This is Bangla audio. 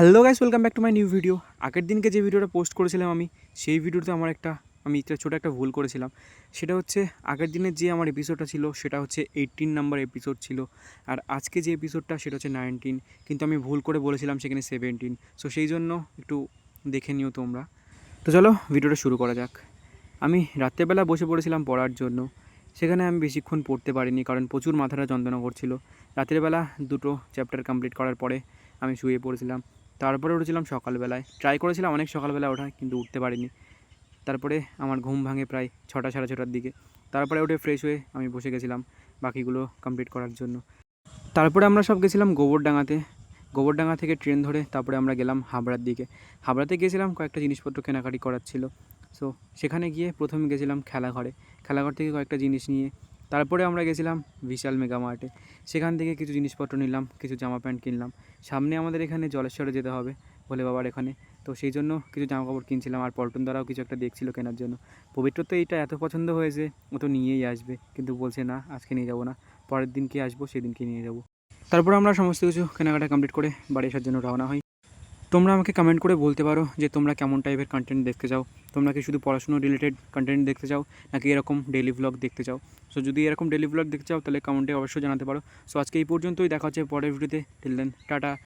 Hello guys, welcome back to my new video. আগের দিনকে যে ভিডিওটা পোস্ট করেছিলাম সেই ভিডিওতে আমি ছোটো একটা ভুল করেছিলাম। সেটা হচ্ছে আগের দিনের যে আমার এপিসোডটা ছিল সেটা হচ্ছে 18 নাম্বার এপিসোড ছিল, আর আজকে যে এপিসোডটা সেটা হচ্ছে 19, কিন্তু আমি ভুল করে বলেছিলাম সেখানে 17। সো সেই জন্য একটু দেখে নিও তোমরা। তো চলো ভিডিওটা শুরু করা যাক। আমি রাত্রেবেলা বসে পড়েছিলাম পড়ার জন্য। সেখানে আমি বেশিক্ষণ পড়তে পারিনি, কারণ প্রচুর মাথাটা যন্ত্রণা করছিল। রাত্রেবেলা দুটো চ্যাপ্টার কমপ্লিট করার পরে আমি শুয়ে পড়েছিলাম। তারপরে উঠেছিলাম সকালবেলায়, ট্রাই করেছিলাম অনেক সকালবেলা ওঠার, কিন্তু উঠতে পারিনি। তারপরে আমার ঘুম ভাঙে প্রায় 6টা সাড়ে 6টার দিকে। তারপরে উঠে ফ্রেশ হয়ে আমি বসে গেছিলাম বাকিগুলো কমপ্লিট করার জন্য। তারপরে আমরা সব গেছিলাম গোবরডাঙ্গাতে। গোবরডাঙ্গা থেকে ট্রেন ধরে তারপরে আমরা গেলাম হাবড়ার দিকে। হাবড়াতে গিয়েছিলাম কয়েকটা জিনিসপত্র কেনাকাটি করার ছিল। সো সেখানে গিয়ে প্রথমে গেছিলাম খেলাঘরে। খেলাঘর থেকে কয়েকটা জিনিস নিয়ে তারপরে আমরা গেছিলাম বিশাল মেগা মার্টে। সেখান থেকে কিছু জিনিসপত্র নিলাম, কিছু জামা প্যান্ট কিনলাম। সামনে আমাদের এখানে জলেশ্বরে যেতে হবে, ভোলে বাবার এখানে। তো সেই জন্য কিছু জামাকাপড় কিনছিলাম, আর পল্টন দ্বারাও কিছু একটা দেখছিল কেনার জন্য। পবিত্র তো এইটা এত পছন্দ হয়েছে, ও তো নিয়েই আসবে, কিন্তু বলছে না আজকে নিয়ে যাবো না, পরের দিনকে আসবো, সেদিনকে নিয়ে যাবো। তারপর আমরা সমস্ত কিছু কেনাকাটা কমপ্লিট করে বাড়ি আসার জন্য রওনা হই। তোমরা আমাকে কমেন্ট করে বলতে পারো যে তোমরা কেমন টাইপের কন্টেন্ট দেখতে চাও। তোমরা কি শুধু পড়াশুনো রিলেটেড কন্টেন্ট দেখতে চাও, নাকি এরকম ডেইলি ভ্লগ দেখতে চাও? সো যদি এরকম ডেইলি ভ্লগ দেখতে চাও তাহলে কমেন্টে অবশ্যই জানাতে পারো। সো আজকে এই পর্যন্তই, দেখা হচ্ছে পরের ভিডিওতে। Till then tata.